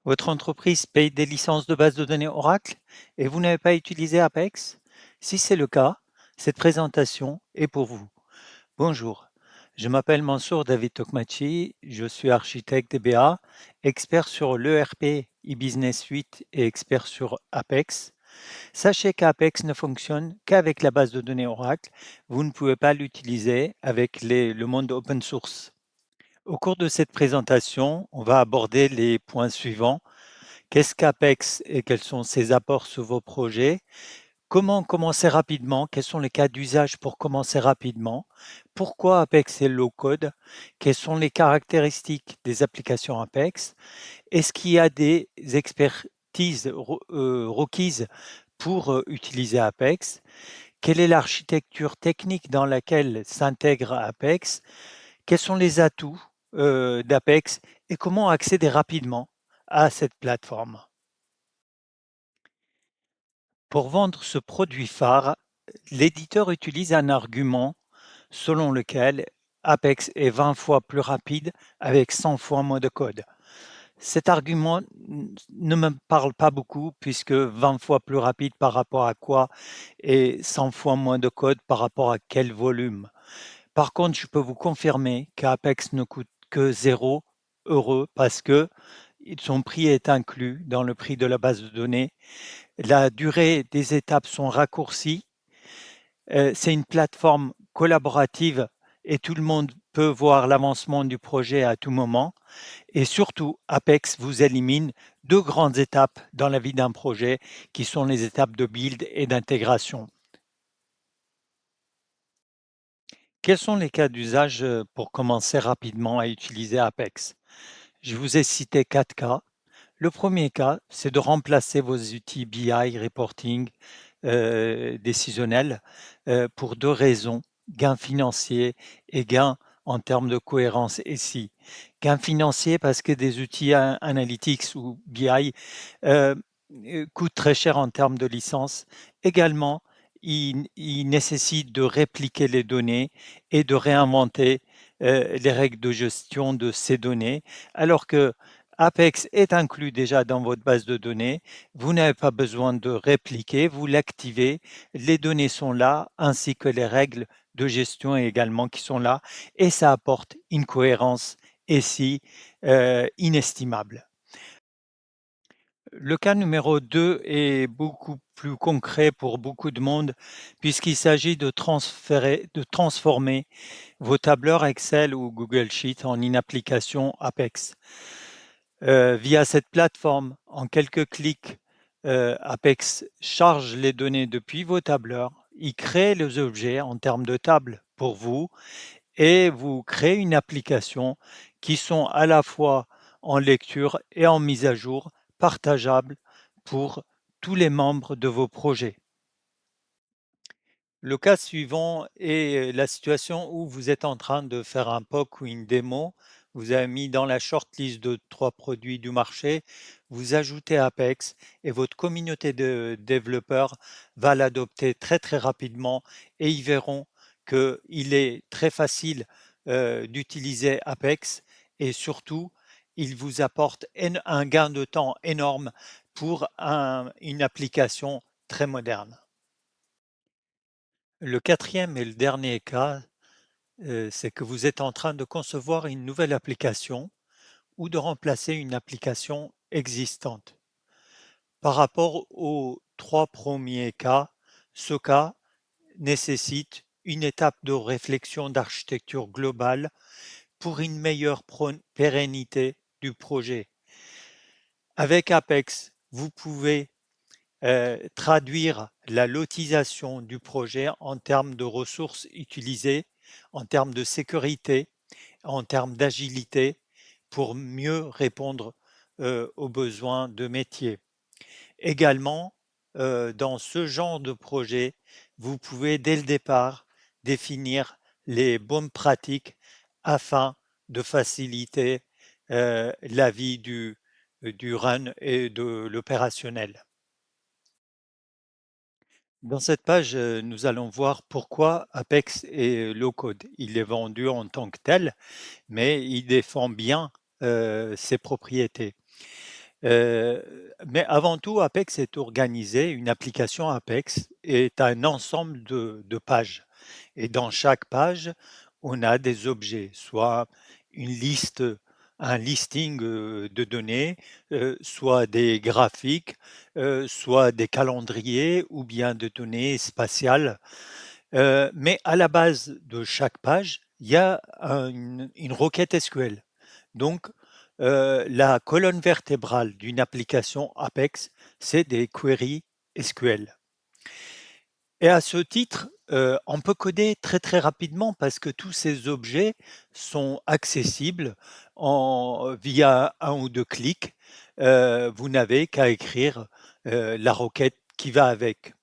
Votre entreprise paye des licences de base de données Oracle et vous n'avez pas utilisé Apex? Si c'est le cas, cette présentation est pour vous. Bonjour, je m'appelle Mansour David Tokmachi, je suis architecte DBA, expert sur l'ERP e-business suite et expert sur Apex. Sachez qu'Apex ne fonctionne qu'avec la base de données Oracle. Vous ne pouvez pas l'utiliser avec le monde open source. Au cours de cette présentation, on va aborder les points suivants. Qu'est-ce qu'Apex et quels sont ses apports sur vos projets? Comment commencer rapidement? Quels sont les cas d'usage pour commencer rapidement? Pourquoi Apex est low code? Quelles sont les caractéristiques des applications Apex? Est-ce qu'il y a des expertises requises pour utiliser Apex? Quelle est l'architecture technique dans laquelle s'intègre Apex? Quels sont les atouts d'Apex et comment accéder rapidement à cette plateforme? Pour vendre ce produit phare, l'éditeur utilise un argument selon lequel Apex est 20 fois plus rapide avec 100 fois moins de code. Cet argument ne me parle pas beaucoup puisque 20 fois plus rapide par rapport à quoi et 100 fois moins de code par rapport à quel volume. Par contre, je peux vous confirmer qu'Apex ne coûte que 0 € parce que son prix est inclus dans le prix de la base de données. La durée des étapes sont raccourcies. C'est une plateforme collaborative et tout le monde peut voir l'avancement du projet à tout moment. Et surtout, Apex vous élimine 2 grandes étapes dans la vie d'un projet qui sont les étapes de build et d'intégration. Quels sont les cas d'usage pour commencer rapidement à utiliser Apex? Je vous ai cité 4 cas. Le premier cas, c'est de remplacer vos outils BI, reporting, décisionnels, pour 2 raisons: gain financier et gain en termes de cohérence SI. Gain financier parce que des outils analytics ou BI, heu, coûtent très cher en termes de licence. Également, ils nécessitent de répliquer les données et de réinventer, les règles de gestion de ces données, alors que Apex est inclus déjà dans votre base de données. Vous n'avez pas besoin de répliquer, vous l'activez, les données sont là, ainsi que les règles de gestion également qui sont là, et ça apporte une cohérence SI inestimable. Le cas numéro 2 est beaucoup plus concret pour beaucoup de monde, puisqu'il s'agit de transformer vos tableurs Excel ou Google Sheet en une application Apex. Via cette plateforme, en quelques clics, Apex charge les données depuis vos tableurs, il crée les objets en termes de table pour vous et vous créez une application qui sont à la fois en lecture et en mise à jour, partageables pour tous les membres de vos projets. Le cas suivant est la situation où vous êtes en train de faire un POC ou une démo. Vous avez mis dans la shortlist de 3 produits du marché, vous ajoutez Apex et votre communauté de développeurs va l'adopter très, très rapidement et ils verront qu'il est très facile, d'utiliser Apex et surtout, il vous apporte un gain de temps énorme pour une application très moderne. Le quatrième et le dernier cas, c'est que vous êtes en train de concevoir une nouvelle application ou de remplacer une application existante. Par rapport aux 3 premiers cas, ce cas nécessite une étape de réflexion d'architecture globale pour une meilleure pérennité du projet. Avec Apex, vous pouvez traduire la lotisation du projet en termes de ressources utilisées, en termes de sécurité, en termes d'agilité, pour mieux répondre aux besoins de métier. Également, dans ce genre de projet, vous pouvez dès le départ définir les bonnes pratiques afin de faciliter la vie du run et de l'opérationnel. Dans cette page, nous allons voir pourquoi Apex est low code. Il est vendu en tant que tel, mais il défend bien, ses propriétés. Mais avant tout, Apex est organisé, une application Apex est un ensemble de pages et dans chaque page, on a des objets, soit une liste, un listing, de données, soit des graphiques, soit des calendriers ou bien de données spatiales. Mais à la base de chaque page, il y a une requête SQL. Donc, la colonne vertébrale d'une application Apex, c'est des queries SQL. Et à ce titre, on peut coder très, très rapidement parce que tous ces objets sont accessibles via un ou 2 clics. Vous n'avez qu'à écrire, la requête qui va avec.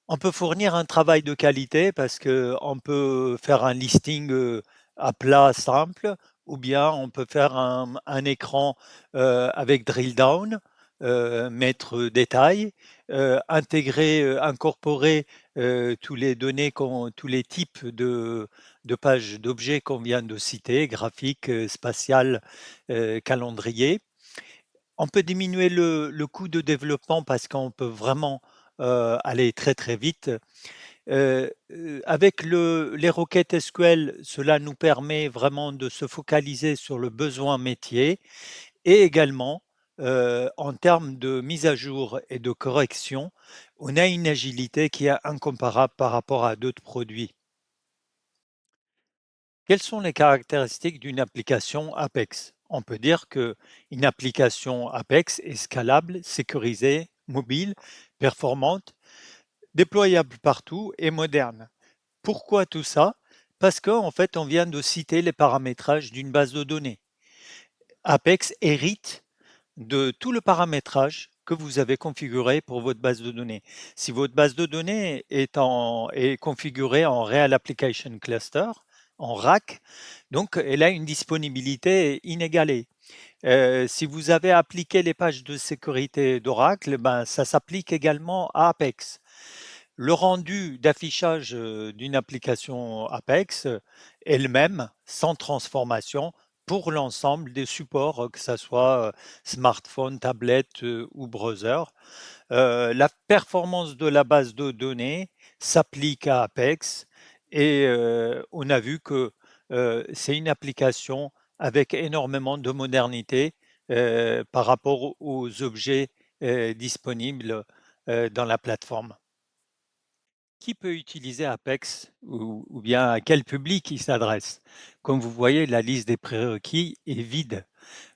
On peut fournir un travail de qualité parce qu'on peut faire un listing, à plat simple ou bien on peut faire un écran, avec drill down, mettre détail, intégrer, incorporer, tous les types de pages d'objets qu'on vient de citer, graphiques, spatiales, calendrier. On peut diminuer le coût de développement parce qu'on peut vraiment, aller très, très vite. Avec les requêtes SQL, cela nous permet vraiment de se focaliser sur le besoin métier et également, en termes de mise à jour et de correction, on a une agilité qui est incomparable par rapport à d'autres produits. Quelles sont les caractéristiques d'une application Apex? On peut dire qu'une application Apex est scalable, sécurisée, mobile, performante, déployable partout et moderne. Pourquoi tout ça? Parce qu'en fait, on vient de citer les paramétrages d'une base de données. Apex hérite de tout le paramétrage que vous avez configuré pour votre base de données. Si votre base de données est configurée en Real Application Cluster, en RAC, donc elle a une disponibilité inégalée. Si vous avez appliqué les pages de sécurité d'Oracle, ben, ça s'applique également à Apex. Le rendu d'affichage, d'une application Apex, est le même, sans transformation, pour l'ensemble des supports, que ça soit, smartphone, tablette, ou browser. La performance de la base de données s'applique à Apex et on a vu que, c'est une application avec énormément de modernité, par rapport aux objets, disponibles, dans la plateforme. Qui peut utiliser Apex ou bien à quel public il s'adresse? Comme vous voyez, la liste des prérequis est vide.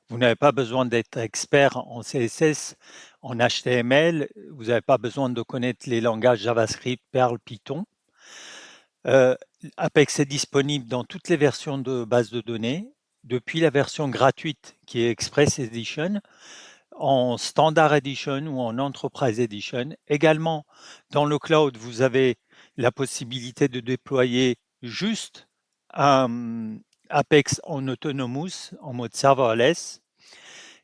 Vous n'avez pas besoin d'être expert en CSS, en HTML, vous n'avez pas besoin de connaître les langages JavaScript, Perl, Python. Heu, Apex est disponible dans toutes les versions de base de données, depuis la version gratuite qui est Express Edition, en Standard Edition ou en Enterprise Edition. Également, dans le cloud, vous avez la possibilité de déployer juste un Apex en Autonomous, en mode serverless.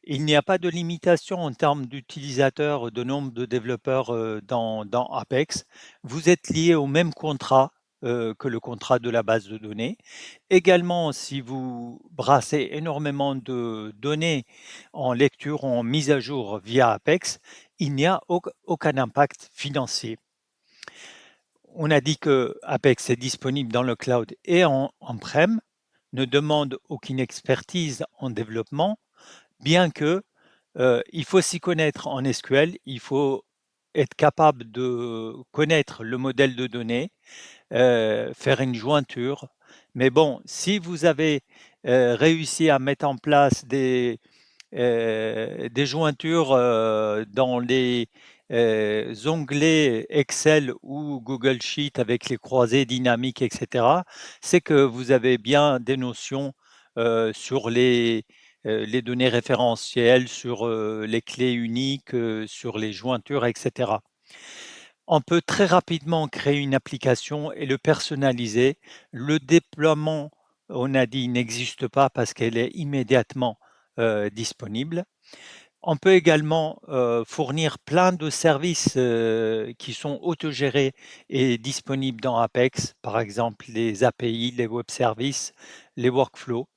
Il n'y a pas de limitation en termes d'utilisateurs, de nombre de développeurs, dans Apex. Vous êtes lié au même contrat, que le contrat de la base de données. Également, si vous brassez énormément de données en lecture ou en mise à jour via Apex, il n'y a aucun impact financier. On a dit que Apex est disponible dans le cloud et en on-prem, ne demande aucune expertise en développement, bien que il faut s'y connaître en SQL, il faut être capable de connaître le modèle de données, faire une jointure. Mais bon, si vous avez, réussi à mettre en place des jointures, dans les, onglets Excel ou Google Sheet avec les croisées dynamiques et cetera, c'est que vous avez bien des notions, sur les données référentielles, sur, les clés uniques, sur les jointures et cetera. On peut très rapidement créer une application et le personnaliser. Le déploiement, on a dit, n'existe pas parce qu'elle est immédiatement, disponible. On peut également, fournir plein de services, qui sont autogérés et disponibles dans Apex, par exemple les API, les web services, les workflows.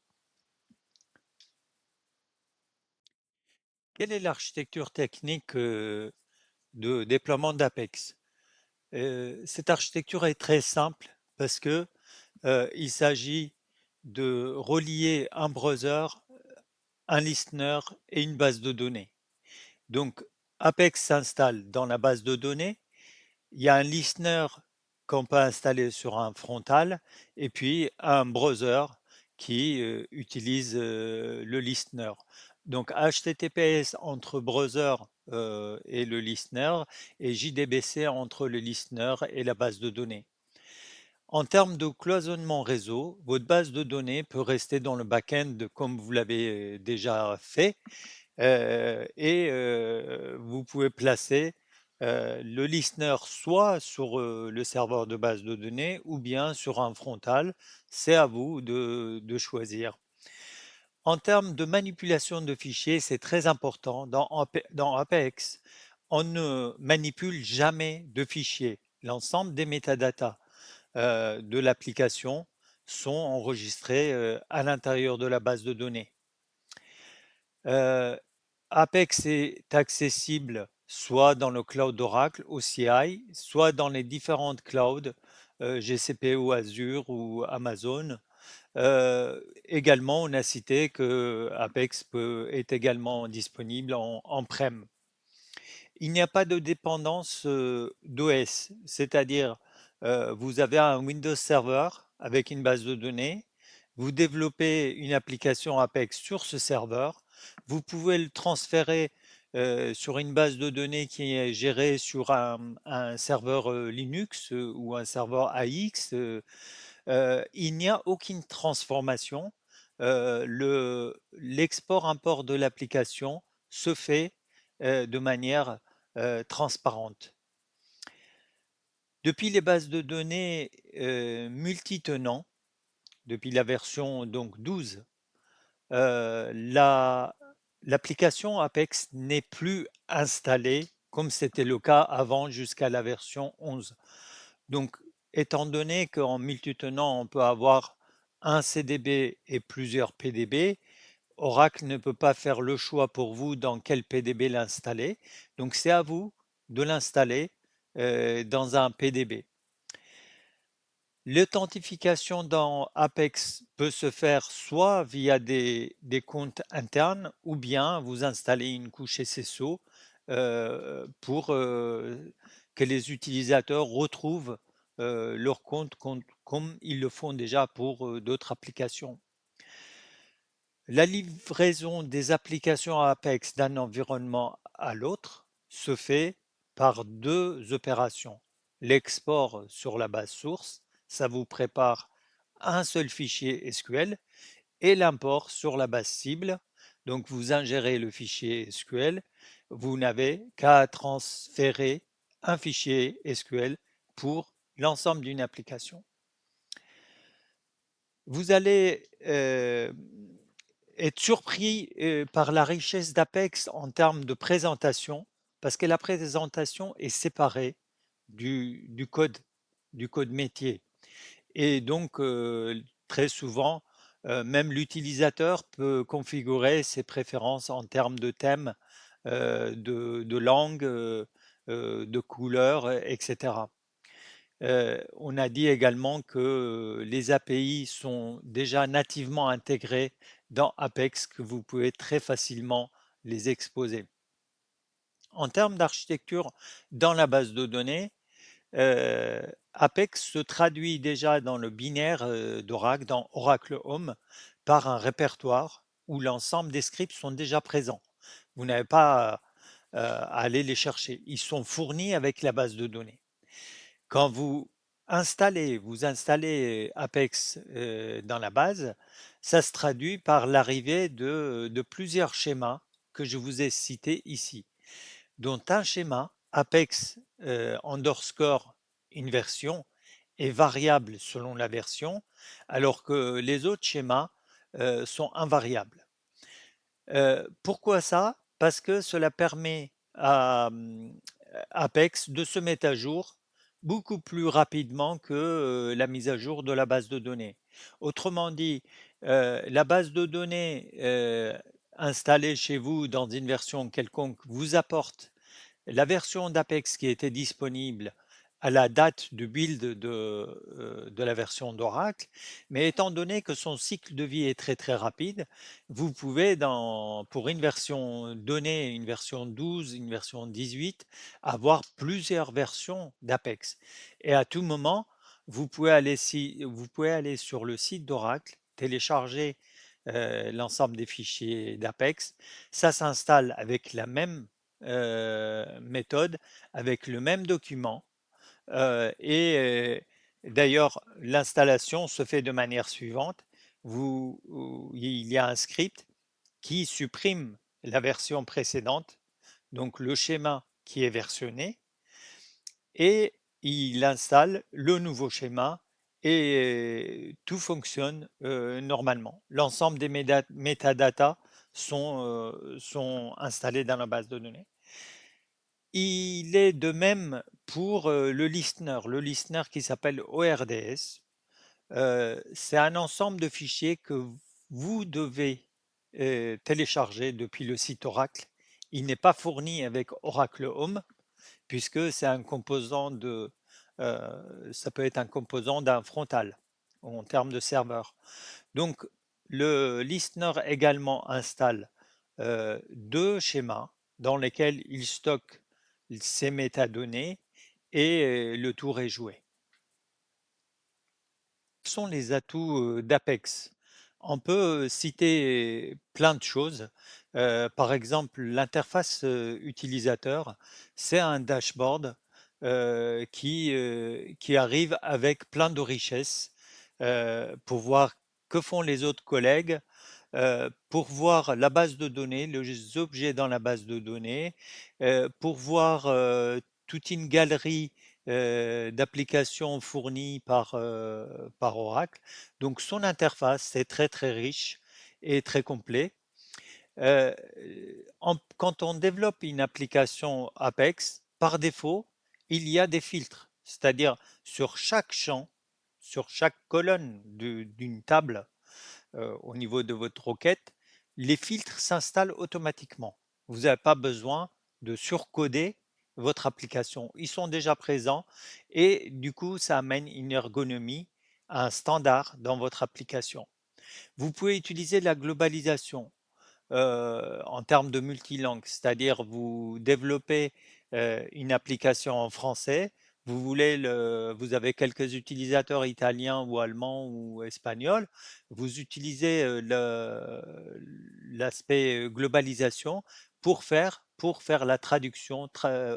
Quelle est l'architecture technique de déploiement d'Apex? Cette architecture est très simple parce que il s'agit de relier un browser, un listener et une base de données. Donc, Apex s'installe dans la base de données. Il y a un listener qu'on peut installer sur un frontal et puis un browser qui utilise le listener. Donc HTTPS entre browser et le listener et JDBC entre le listener et la base de données. En termes de cloisonnement réseau, votre base de données peut rester dans le back-end comme vous l'avez déjà fait vous pouvez placer le listener soit sur le serveur de base de données ou bien sur un frontal. C'est à vous de choisir. En termes de manipulation de fichiers, c'est très important. Dans Apex, on ne manipule jamais de fichiers. L'ensemble des métadatas de l'application sont enregistrés à l'intérieur de la base de données. Euh, Apex est accessible soit dans le cloud d'Oracle, OCI, soit dans les différentes clouds, GCP ou Azure ou Amazon. Également, on a cité que est également disponible en prem. Il n'y a pas de dépendance d'OS, c'est-à-dire vous avez un Windows Server avec une base de données, vous développez une application Apex sur ce serveur, vous pouvez le transférer sur une base de données qui est gérée sur un serveur Linux ou un serveur AX. Il n'y a aucune transformation. L'export-import de l'application se fait de manière transparente. Depuis les bases de données multitenants, depuis la version donc 12, l'application Apex n'est plus installée comme c'était le cas avant jusqu'à la version 11. Donc, étant donné qu'en multitenant, on peut avoir un CDB et plusieurs PDB, Oracle ne peut pas faire le choix pour vous dans quel PDB l'installer. Donc, c'est à vous de l'installer dans un PDB. L'authentification dans Apex peut se faire soit via des comptes internes ou bien vous installez une couche SSO pour que les utilisateurs retrouvent leur compte comme ils le font déjà pour d'autres applications. La livraison des applications Apex d'un environnement à l'autre se fait par deux opérations. L'export sur la base source, ça vous prépare un seul fichier SQL, et l'import sur la base cible. Donc vous ingérez le fichier SQL, vous n'avez qu'à transférer un fichier SQL pour l'ensemble d'une application. Vous allez être surpris par la richesse d'Apex en termes de présentation, parce que la présentation est séparée du code, du code métier. Et donc, très souvent, même l'utilisateur peut configurer ses préférences en termes de thème, de langue, de couleur, etc. On a dit également que les API sont déjà nativement intégrées dans Apex, que vous pouvez très facilement les exposer. En termes d'architecture dans la base de données, Apex se traduit déjà dans le binaire d'Oracle, dans Oracle Home, par un répertoire où l'ensemble des scripts sont déjà présents. Vous n'avez pas à aller les chercher. Ils sont fournis avec la base de données. Quand vous installez Apex dans la base, ça se traduit par l'arrivée de plusieurs schémas que je vous ai cités ici, dont un schéma Apex underscore une version est variable selon la version, alors que les autres schémas sont invariables. Pourquoi ça? Parce que cela permet à Apex de se mettre à jour beaucoup plus rapidement que la mise à jour de la base de données. Autrement dit, la base de données installé chez vous dans une version quelconque vous apporte la version d'Apex qui était disponible à la date du build de la version d'Oracle, mais étant donné que son cycle de vie est très très rapide, vous pouvez pour une version donnée, une version 12, une version 18, avoir plusieurs versions d'Apex. Et à tout moment, vous pouvez aller sur le site d'Oracle, télécharger l'ensemble des fichiers d'Apex. Ça s'installe avec la même méthode, avec le même document. D'ailleurs, l'installation se fait de manière suivante. Il y a un script qui supprime la version précédente, donc le schéma qui est versionné, et il installe le nouveau schéma et tout fonctionne normalement. L'ensemble des métadatas sont installés dans la base de données. Il est de même pour le listener. Le listener qui s'appelle ORDS, c'est un ensemble de fichiers que vous devez télécharger depuis le site Oracle. Il n'est pas fourni avec Oracle Home puisque c'est un composant ça peut être un composant d'un frontal en termes de serveur. Donc, le listener également installe deux schémas dans lesquels il stocke ses métadonnées et le tour est joué. Quels sont les atouts d'Apex? On peut citer plein de choses. Par exemple, l'interface utilisateur, c'est un dashboard qui arrive avec plein de richesses pour voir que font les autres collègues, pour voir la base de données, les objets dans la base de données, pour voir toute une galerie d'applications fournies par Oracle. Donc son interface, c'est très très riche et très complet. Euh, Quand on développe une application Apex, par défaut, il y a des filtres, c'est-à-dire sur chaque champ, sur chaque colonne d'une table, au niveau de votre requête, les filtres s'installent automatiquement. Vous n'avez pas besoin de surcoder votre application. Ils sont déjà présents et du coup, ça amène une ergonomie, un standard dans votre application. Vous pouvez utiliser la globalisation en termes de multilangue, c'est-à-dire vous développez une application en français, vous avez quelques utilisateurs italiens ou allemands ou espagnols, vous utilisez l'aspect globalisation pour faire la traduction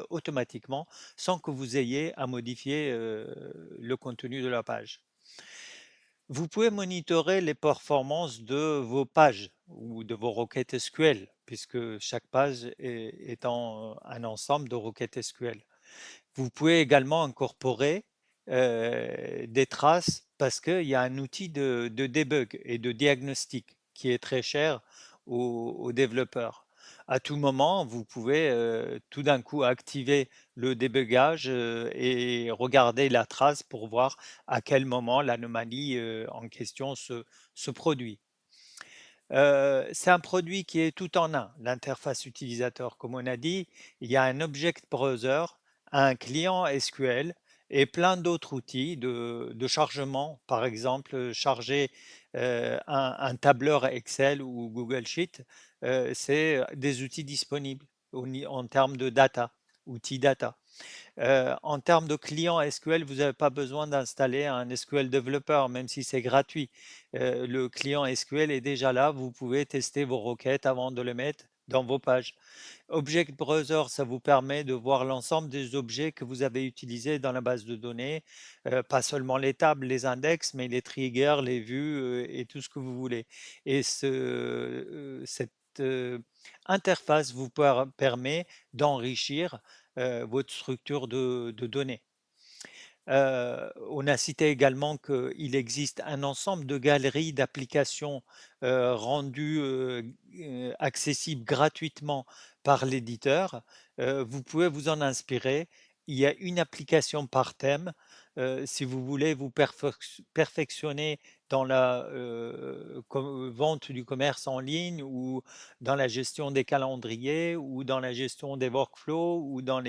automatiquement sans que vous ayez à modifier le contenu de la page. Vous pouvez monitorer les performances de vos pages ou de vos requêtes SQL, puisque chaque page étant un ensemble de requêtes SQL. Vous pouvez également incorporer des traces parce qu'il y a un outil de debug et de diagnostic qui est très cher aux développeurs. À tout moment, vous pouvez tout d'un coup activer le débugage et regarder la trace pour voir à quel moment l'anomalie en question se produit. C'est un produit qui est tout en un, l'interface utilisateur. Comme on a dit, il y a un object browser, un client SQL et plein d'autres outils de chargement. Par exemple, charger un tableur Excel ou Google Sheet, c'est des outils disponibles en termes de data, outils data. En termes de client SQL, vous n'avez pas besoin d'installer un SQL Developer, même si c'est gratuit. Le client SQL est déjà là, vous pouvez tester vos requêtes avant de les mettre dans vos pages. Object Browser, ça vous permet de voir l'ensemble des objets que vous avez utilisés dans la base de données, pas seulement les tables, les index, mais les triggers, les vues et tout ce que vous voulez. Et cette interface vous permet d'enrichir votre structure de données. On a cité également qu'il existe un ensemble de galeries d'applications rendues accessibles gratuitement par l'éditeur. Vous pouvez vous en inspirer. Il y a une application par thème. si vous voulez vous perfectionner dans la, vente du commerce en ligne ou dans la gestion des calendriers ou dans la gestion des workflows ou dans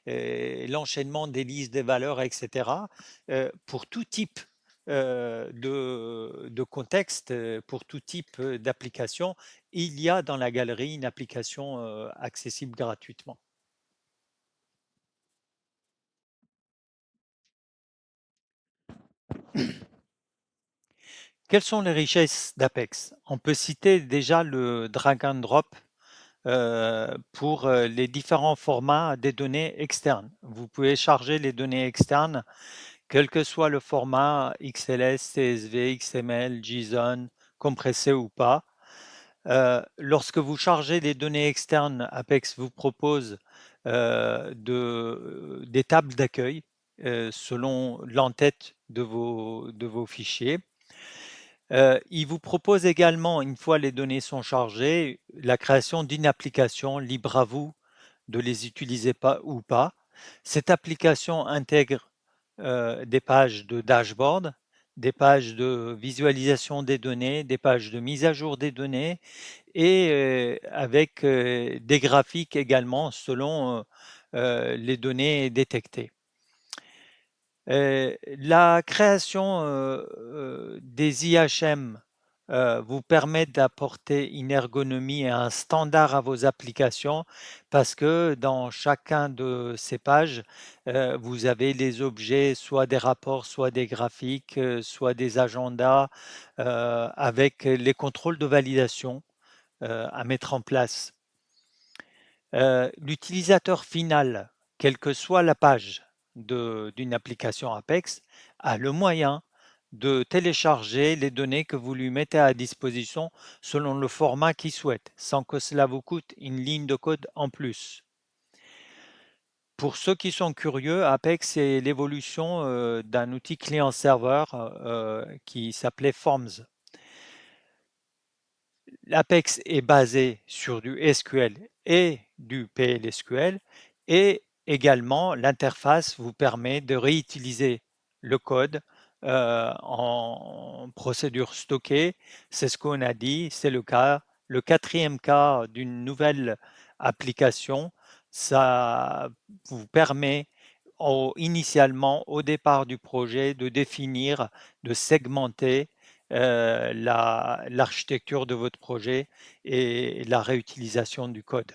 l'enchaînement des listes des valeurs et cetera. Pour tout type, de contexte, pour tout type, d'application, il y a dans la galerie une application, accessible gratuitement. Quelles sont les richesses d'Apex? On peut citer déjà le drag and drop, pour, les différents formats des données externes. Vous pouvez charger les données externes, quel que soit le format XLS, CSV, XML, JSON, compressé ou pas. Lorsque vous chargez des données externes, Apex vous propose, des tables d'accueil, selon l'entête de vos fichiers. Il vous propose également, une fois les données sont chargées, la création d'une application libre à vous de les utiliser pas ou pas. Cette application intègre, des pages de dashboard, des pages de visualisation des données, des pages de mise à jour des données et avec, des graphiques également selon, les données détectées. La création, des IHM, vous permet d'apporter une ergonomie et un standard à vos applications parce que dans chacun de ces pages, vous avez les objets, soit des rapports, soit des graphiques, soit des agendas, avec les contrôles de validation, à mettre en place. L'utilisateur final, quelle que soit la page d'une application Apex, a le moyen de télécharger les données que vous lui mettez à disposition selon le format qu'il souhaite, sans que cela vous coûte une ligne de code en plus. Pour ceux qui sont curieux, Apex, c'est l'évolution d'un outil client-serveur qui s'appelait Forms. L'Apex est basé sur du SQL et du PLSQL et également l'interface vous permet de réutiliser le code en procédure stockée. C'est ce qu'on a dit, c'est le cas. Le quatrième cas d'une nouvelle application, ça vous permet initialement au départ du projet de définir, de segmenter l'architecture de votre projet et la réutilisation du code.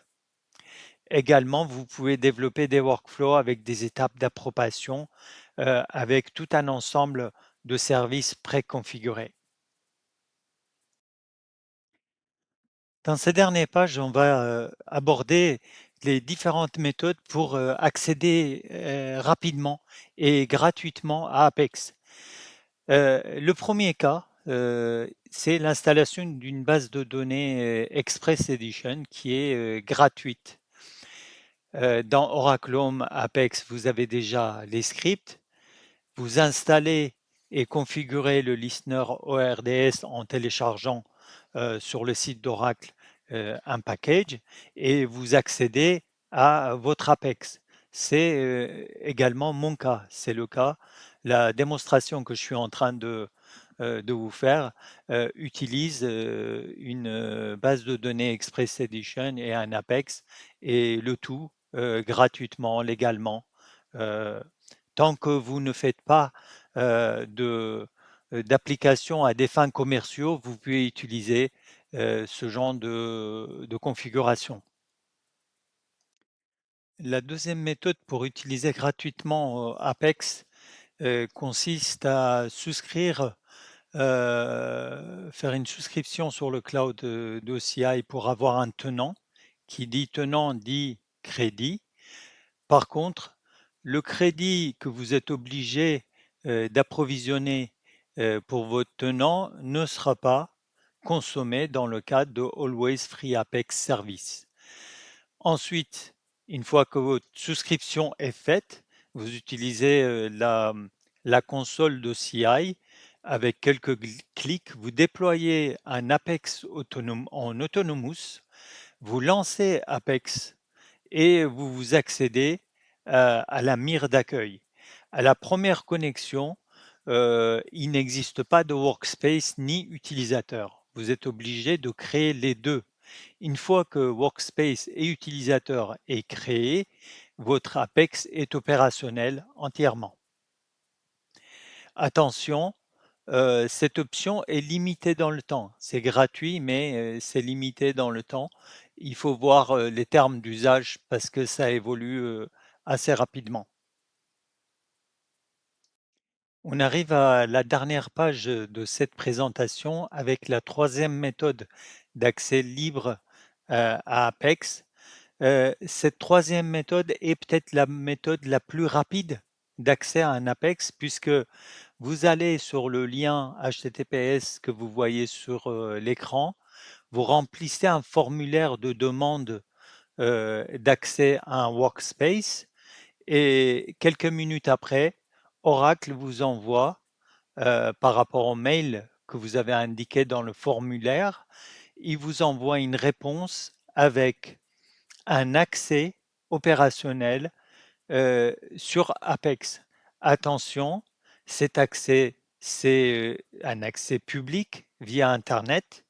Également, vous pouvez développer des workflows avec des étapes d'approbation, avec tout un ensemble de services préconfigurés. Dans ces dernières pages, on va aborder les différentes méthodes pour accéder rapidement et gratuitement à Apex. Le premier cas, c'est l'installation d'une base de données, Express Edition qui est, gratuite. Dans Oracle Home Apex, vous avez déjà les scripts. Vous installez et configurez le listener ORDS en téléchargeant, sur le site d'Oracle, un package et vous accédez à votre Apex. C'est, également mon cas, c'est le cas. La démonstration que je suis en train de vous faire, utilise, une, base de données Express Edition et un Apex et le tout, gratuitement, légalement, heu tant que vous ne faites pas, d'application à des fins commerciaux, vous pouvez utiliser, ce genre de configuration. La deuxième méthode pour utiliser gratuitement, Apex, consiste à souscrire, faire une souscription sur le cloud, d'OCI pour avoir un tenant. Qui dit tenant dit crédit. Par contre, le crédit que vous êtes obligé, d'approvisionner, pour votre tenant ne sera pas consommé dans le cadre de Always Free Apex Service. Ensuite, une fois que votre souscription est faite, vous utilisez, la console de CI. Avec quelques clics, vous déployez un Apex en Autonomous, vous lancez Apex et vous accédez, à la mire d'accueil. À la première connexion, il n'existe pas de workspace ni utilisateur. Vous êtes obligé de créer les 2. Une fois que workspace et utilisateur est créé, votre Apex est opérationnel entièrement. Attention, cette option est limitée dans le temps. C'est gratuit, mais c'est limité dans le temps. Il faut voir, les termes d'usage parce que ça évolue, assez rapidement. On arrive à la dernière page, de cette présentation avec la troisième méthode d'accès libre, à Apex. Cette troisième méthode est peut-être la méthode la plus rapide d'accès à un Apex puisque vous allez sur le lien HTTPS que vous voyez sur, l'écran, vous remplissez un formulaire de demande, d'accès à un workspace et quelques minutes après, Oracle vous envoie, par rapport au mail que vous avez indiqué dans le formulaire, il vous envoie une réponse avec un accès opérationnel, sur Apex. Attention, cet accès, c'est, un accès public via internet.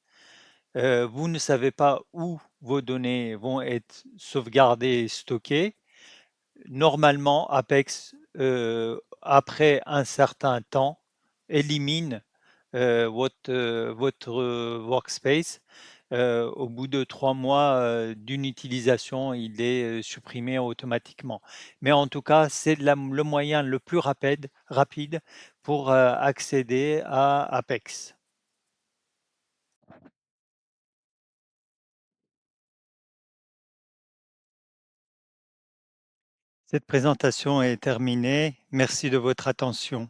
Vous ne savez pas où vos données vont être sauvegardées et stockées. Normalement, Apex, après un certain temps, élimine, votre workspace. Au bout de 3 mois, d'une utilisation, il est, supprimé automatiquement. Mais en tout cas, c'est le moyen le plus rapide pour, accéder à Apex. Cette présentation est terminée. Merci de votre attention.